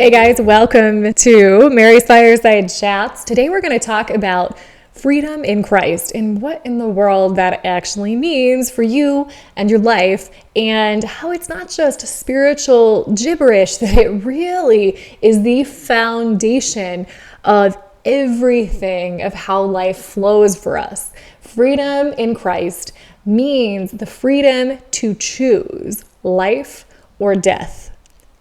Hey guys, welcome to Mary's Fireside Chats. Today we're going to talk about freedom in Christ and what in the world that actually means for you and your life, and how it's not just spiritual gibberish, that it really is the foundation of everything of how life flows for us. Freedom in Christ means the freedom to choose life or death.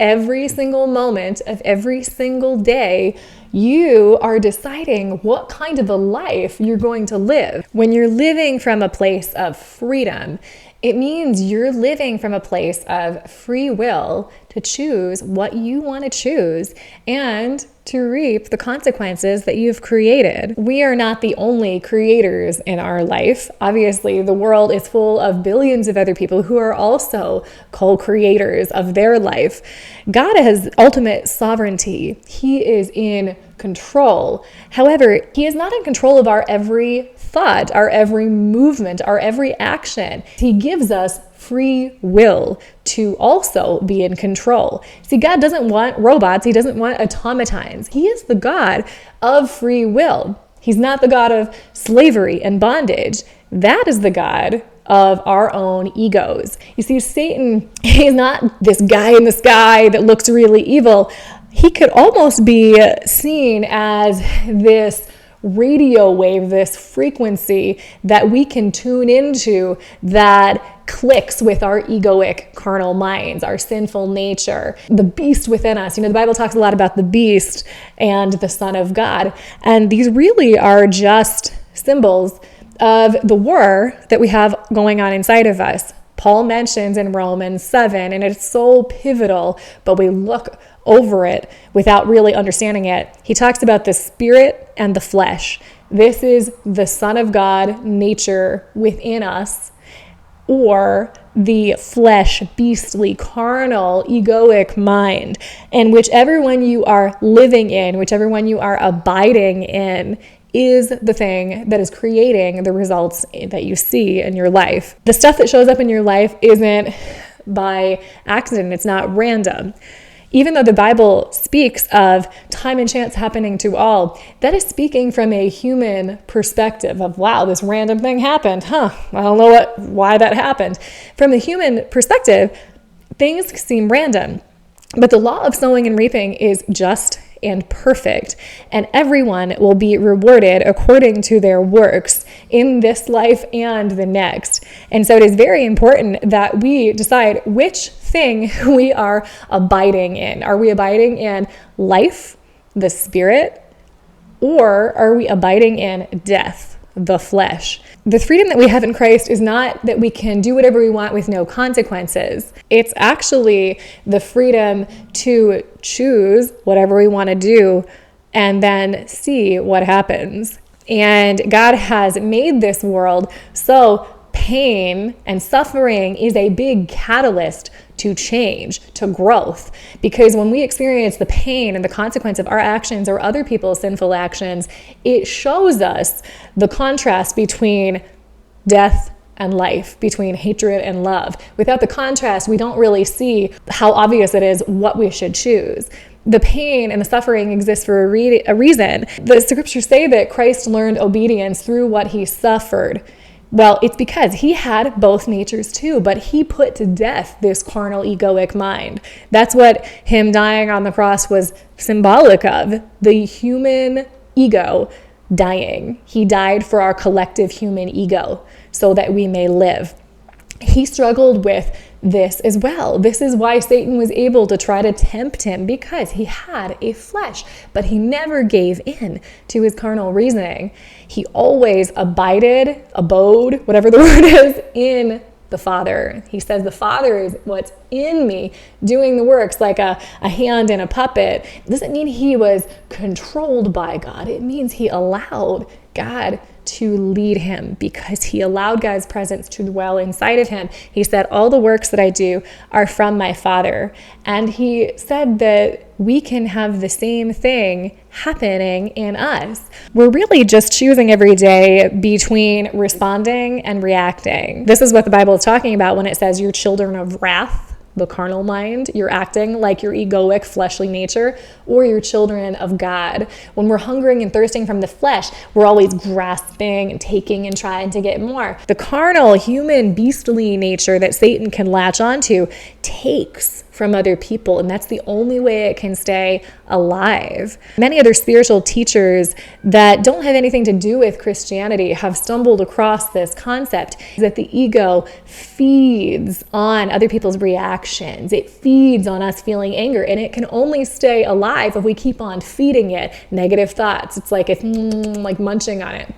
Every single moment of every single day, you are deciding what kind of a life you're going to live. When you're living from a place of freedom, it means you're living from a place of free will to choose what you want to choose and to reap the consequences that you've created. We are not the only creators in our life. Obviously, the world is full of billions of other people who are also co-creators of their life. God has ultimate sovereignty. He is in control. However, He is not in control of our every thought, our every movement, our every action. He gives us free will to also be in control. See, God doesn't want robots. He doesn't want automatons. He is the God of free will. He's not the God of slavery and bondage. That is the God of our own egos. You see, Satan is not this guy in the sky that looks really evil. He could almost be seen as this radio wave, this frequency that we can tune into that clicks with our egoic carnal minds, our sinful nature, the beast within us. You know, the Bible talks a lot about the beast and the Son of God. And these really are just symbols of the war that we have going on inside of us. Paul mentions in Romans 7, and it's so pivotal, but we look over it without really understanding it. He talks about the spirit and the flesh. This is the Son of God nature within us, or the flesh, beastly, carnal, egoic mind. And whichever one you are living in, whichever one you are abiding in, is the thing that is creating the results that you see in your life. The stuff that shows up in your life isn't by accident. It's not random. Even though the Bible speaks of time and chance happening to all, that is speaking from a human perspective of, wow, this random thing happened. I don't know why that happened. From the human perspective, things seem random. But the law of sowing and reaping is just and perfect, and everyone will be rewarded according to their works in this life and the next. And so it is very important that we decide which thing we are abiding in. Are we abiding in life, the spirit, or are we abiding in death, the flesh? The freedom that we have in Christ is not that we can do whatever we want with no consequences. It's actually the freedom to choose whatever we want to do and then see what happens. And God has made this world so pain and suffering is a big catalyst to change, to growth. Because when we experience the pain and the consequence of our actions or other people's sinful actions, it shows us the contrast between death and life, between hatred and love. Without the contrast, we don't really see how obvious it is what we should choose. The pain and the suffering exists for a reason. The scriptures say that Christ learned obedience through what he suffered. Well, it's because he had both natures too, but he put to death this carnal, egoic mind. That's what him dying on the cross was symbolic of, the human ego dying. He died for our collective human ego so that we may live. He struggled with this as well. This is why Satan was able to try to tempt him, because he had a flesh, but he never gave in to his carnal reasoning. He always abode, whatever the word is, in the Father. He says the Father is what's in me doing the works, like a hand in a puppet. It doesn't mean he was controlled by God. It means he allowed God to lead him, because he allowed God's presence to dwell inside of him. He said, all the works that I do are from my Father. And he said that we can have the same thing happening in us. We're really just choosing every day between responding and reacting. This is what the Bible is talking about when it says you're children of wrath. the carnal mind, you're acting like your egoic fleshly nature, or you're children of God. When we're hungering and thirsting from the flesh, we're always grasping and taking and trying to get more. The carnal, human, beastly nature that Satan can latch onto takes from other people, and that's the only way it can stay alive. Many other spiritual teachers that don't have anything to do with Christianity have stumbled across this concept that the ego feeds on other people's reactions. It feeds on us feeling anger, and it can only stay alive if we keep on feeding it negative thoughts. It's like it's like munching on it.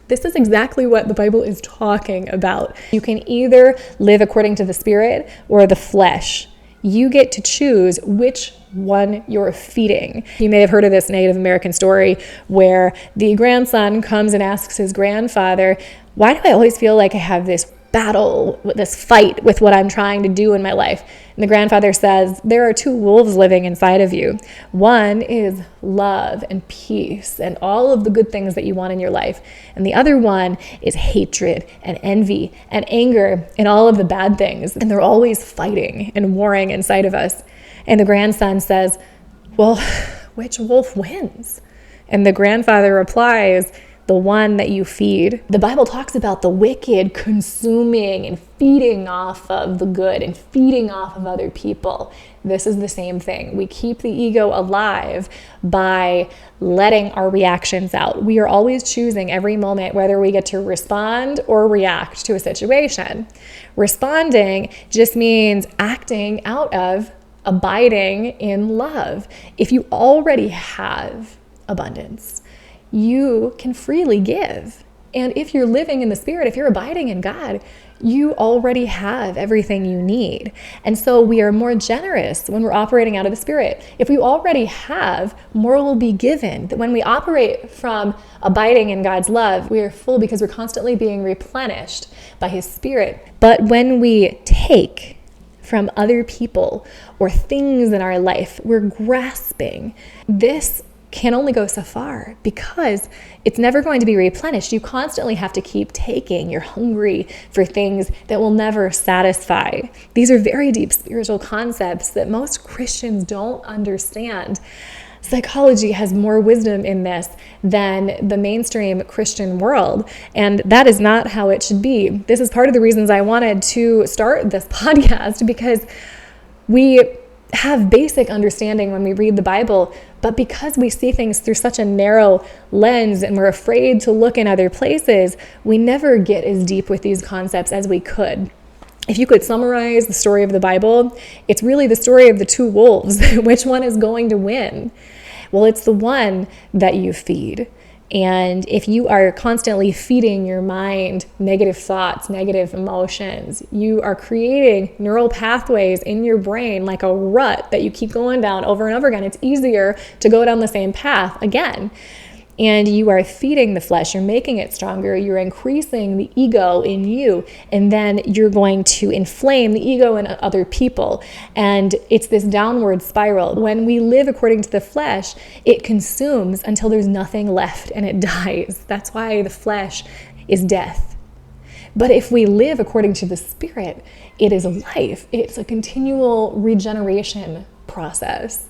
This is exactly what the Bible is talking about. You can either live according to the Spirit or the flesh. You get to choose which one you're feeding. You may have heard of this Native American story where the grandson comes and asks his grandfather, "Why do I always feel like I have this battle, this fight with what I'm trying to do in my life?" And the grandfather says, "There are two wolves living inside of you. One is love and peace and all of the good things that you want in your life. And the other one is hatred and envy and anger and all of the bad things. And they're always fighting and warring inside of us." And the grandson says, "Well, which wolf wins?" And the grandfather replies, "The one that you feed." The Bible talks about the wicked consuming and feeding off of the good and feeding off of other people. This is the same thing. We keep the ego alive by letting our reactions out. We are always choosing every moment whether we get to respond or react to a situation. Responding just means acting out of abiding in love. If you already have abundance, you can freely give. And if you're living in the Spirit, if you're abiding in God, you already have everything you need. And so we are more generous when we're operating out of the Spirit. If we already have, more will be given. That when we operate from abiding in God's love, we are full because we're constantly being replenished by His Spirit. But when we take from other people or things in our life, we're grasping. This can only go so far because it's never going to be replenished. You constantly have to keep taking. You're hungry for things that will never satisfy. These are very deep spiritual concepts that most Christians don't understand. Psychology has more wisdom in this than the mainstream Christian world, and that is not how it should be. This is part of the reasons I wanted to start this podcast, because we have basic understanding when we read the Bible, but because we see things through such a narrow lens and we're afraid to look in other places, we never get as deep with these concepts as we could. If you could summarize the story of the Bible, it's really the story of the two wolves. Which one is going to win? Well, it's the one that you feed. And if you are constantly feeding your mind negative thoughts, negative emotions, you are creating neural pathways in your brain like a rut that you keep going down over and over again. It's easier to go down the same path again. And you are feeding the flesh, you're making it stronger, you're increasing the ego in you, and then you're going to inflame the ego in other people. And it's this downward spiral. When we live according to the flesh, it consumes until there's nothing left and it dies. That's why the flesh is death. But if we live according to the Spirit, it is life. It's a continual regeneration process.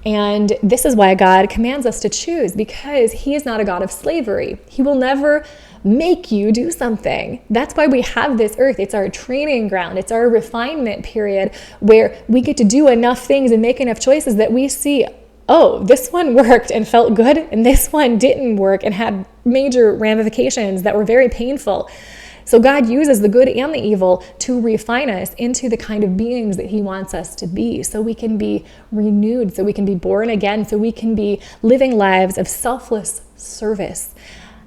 And this is why God commands us to choose, because He is not a God of slavery. He will never make you do something. That's why we have this earth. It's our training ground. It's our refinement period where we get to do enough things and make enough choices that we see, oh, this one worked and felt good, and this one didn't work and had major ramifications that were very painful. So God uses the good and the evil to refine us into the kind of beings that He wants us to be, so we can be renewed, so we can be born again, so we can be living lives of selfless service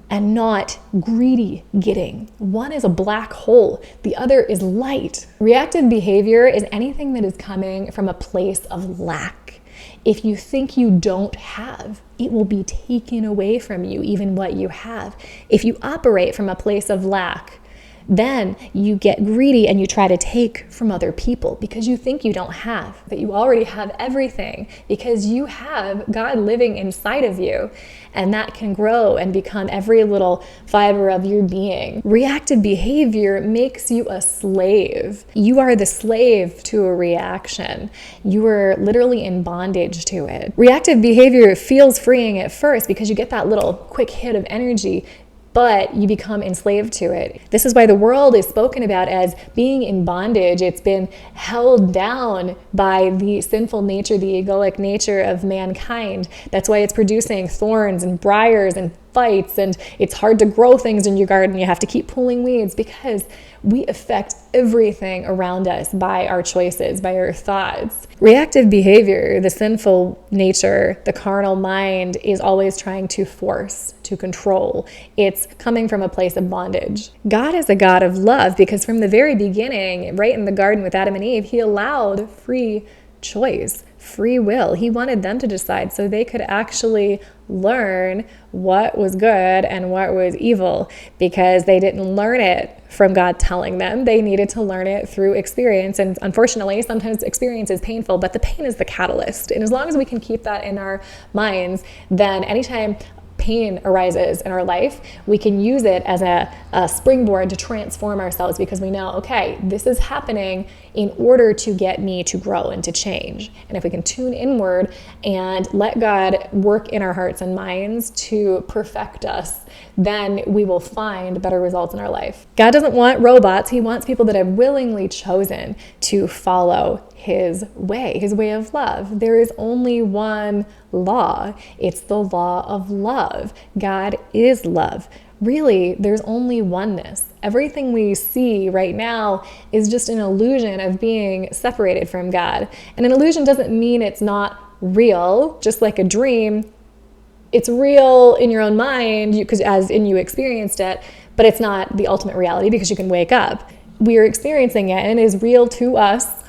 and not greedy getting. One is a black hole, the other is light. Reactive behavior is anything that is coming from a place of lack. If you think you don't have, it will be taken away from you, even what you have. If you operate from a place of lack, Then you get greedy and you try to take from other people because you think you don't have, that you already have everything because you have God living inside of you. And that can grow and become every little fiber of your being. Reactive behavior makes you a slave. You are the slave to a reaction. You are literally in bondage to it. Reactive behavior feels freeing at first because you get that little quick hit of energy, but you become enslaved to it. This is why the world is spoken about as being in bondage. It's been held down by the sinful nature, the egoic nature of mankind. That's why it's producing thorns and briars and fights, and it's hard to grow things in your garden. You have to keep pulling weeds because we affect everything around us by our choices, by our thoughts. Reactive behavior, the sinful nature, the carnal mind is always trying to force, to control. It's coming from a place of bondage. God is a God of love because from the very beginning, right in the garden with Adam and Eve, he allowed free choice, free will. He wanted them to decide so they could actually learn what was good and what was evil, because they didn't learn it from God telling them. They needed to learn it through experience. And unfortunately, sometimes experience is painful, but the pain is the catalyst. And as long as we can keep that in our minds, then anytime pain arises in our life, we can use it as a springboard to transform ourselves because we know, okay, this is happening in order to get me to grow and to change. And if we can tune inward and let God work in our hearts and minds to perfect us, then we will find better results in our life. God doesn't want robots. He wants people that have willingly chosen to follow his way of love. There is only one law. It's the law of love. God is love. Really, there's only oneness. Everything we see right now is just an illusion of being separated from God. And an illusion doesn't mean it's not real, just like a dream. It's real in your own mind because as in you experienced it, but it's not the ultimate reality because you can wake up. We are experiencing it and it is real to us,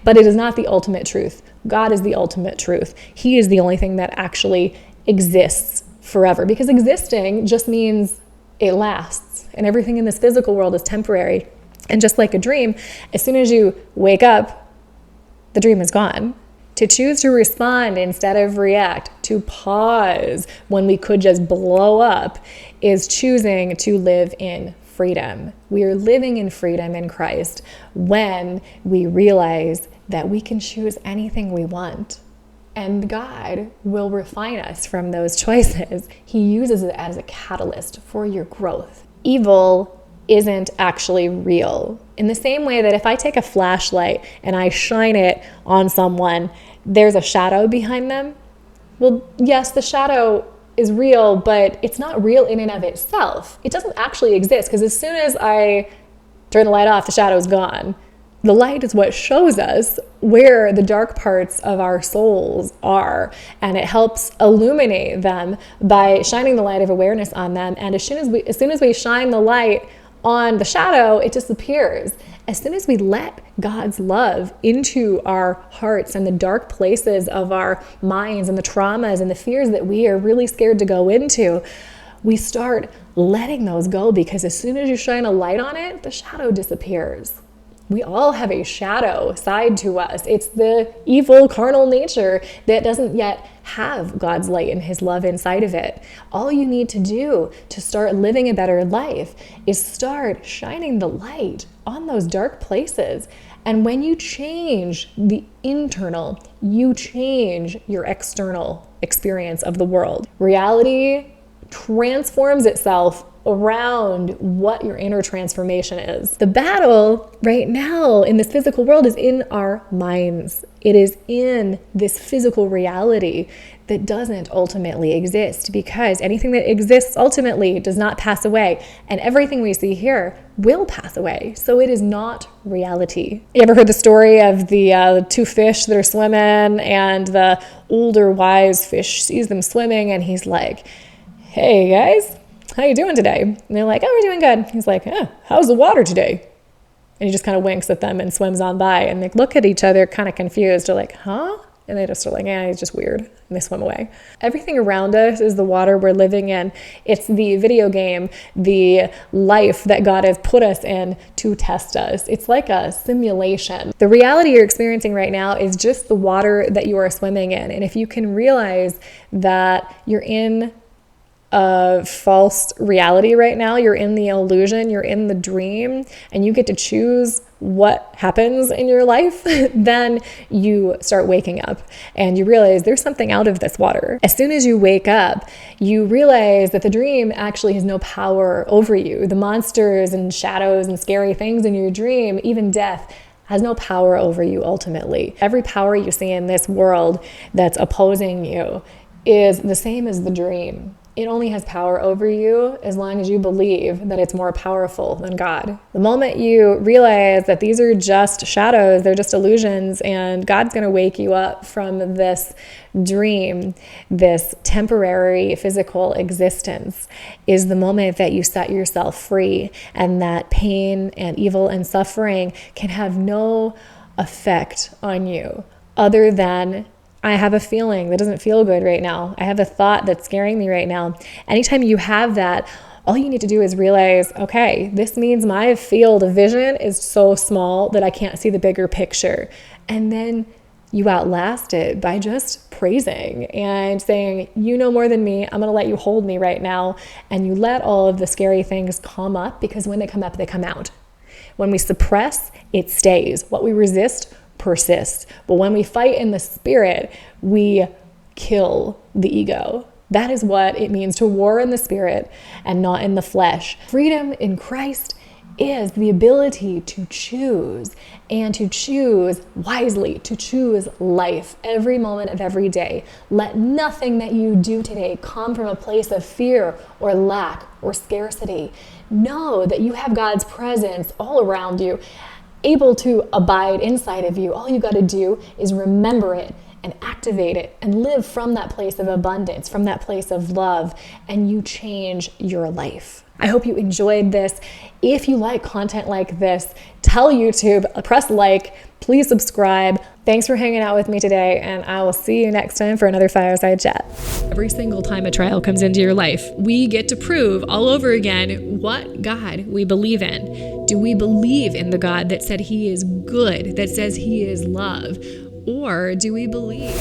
but it is not the ultimate truth. God is the ultimate truth. He is the only thing that actually exists forever, because existing just means it lasts, and everything in this physical world is temporary. And just like a dream, as soon as you wake up, the dream is gone. To choose to respond instead of react, to pause when we could just blow up, is choosing to live in freedom. We are living in freedom in Christ when we realize that we can choose anything we want. And God will refine us from those choices. He uses it as a catalyst for your growth. Evil isn't actually real. In the same way that if I take a flashlight and I shine it on someone, there's a shadow behind them. Well, yes, the shadow is real, but it's not real in and of itself. It doesn't actually exist because as soon as I turn the light off, the shadow is gone. The light is what shows us where the dark parts of our souls are, and it helps illuminate them by shining the light of awareness on them. And as soon as we shine the light on the shadow, it disappears. As soon as we let God's love into our hearts and the dark places of our minds and the traumas and the fears that we are really scared to go into, we start letting those go, because as soon as you shine a light on it, the shadow disappears. We all have a shadow side to us. It's the evil carnal nature that doesn't yet have God's light and his love inside of it. All you need to do to start living a better life is start shining the light on those dark places. And when you change the internal, you change your external experience of the world. Reality transforms itself around what your inner transformation is. The battle right now in this physical world is in our minds. It is in this physical reality that doesn't ultimately exist, because anything that exists ultimately does not pass away, and everything we see here will pass away. So it is not reality. You ever heard the story of the two fish that are swimming, and the older wise fish sees them swimming and he's like, "Hey guys, how you doing today?" And they're like, "Oh, we're doing good." He's like, "How's the water today?" And he just kind of winks at them and swims on by, and they look at each other kind of confused. They're like, "Huh? And they just are like, he's just weird. And they swim away. Everything around us is the water we're living in. It's the video game, the life that God has put us in to test us. It's like a simulation. The reality you're experiencing right now is just the water that you are swimming in. And if you can realize that you're in a false reality right now, you're in the illusion, you're in the dream, and you get to choose what happens in your life, then you start waking up and you realize there's something out of this water. As soon as you wake up, you realize that the dream actually has no power over you. The monsters and shadows and scary things in your dream, even death, has no power over you ultimately. Every power you see in this world that's opposing you is the same as the dream. It only has power over you as long as you believe that it's more powerful than God. The moment you realize that these are just shadows, they're just illusions, and God's going to wake you up from this dream, this temporary physical existence, is the moment that you set yourself free, and that pain and evil and suffering can have no effect on you other than, I have a feeling that doesn't feel good right now. I have a thought that's scaring me right now. Anytime you have that, all you need to do is realize, okay, this means my field of vision is so small that I can't see the bigger picture. And then you outlast it by just praising and saying, you know more than me. I'm going to let you hold me right now. And you let all of the scary things come up, because when they come up, they come out. When we suppress, it stays. What we resist persists. But when we fight in the spirit, we kill the ego. That is what it means to war in the spirit and not in the flesh. Freedom in Christ is the ability to choose, and to choose wisely, to choose life every moment of every day. Let nothing that you do today come from a place of fear or lack or scarcity. Know that you have God's presence all around you, able to abide inside of you. All you got to do is remember it and activate it and live from that place of abundance, from that place of love, and you change your life. I hope you enjoyed this. If you like content like this, tell YouTube, press like, please subscribe. Thanks for hanging out with me today, and I will see you next time for another Fireside Chat. Every single time a trial comes into your life, we get to prove all over again what God we believe in. Do we believe in the God that said he is good, that says he is love? Or do we believe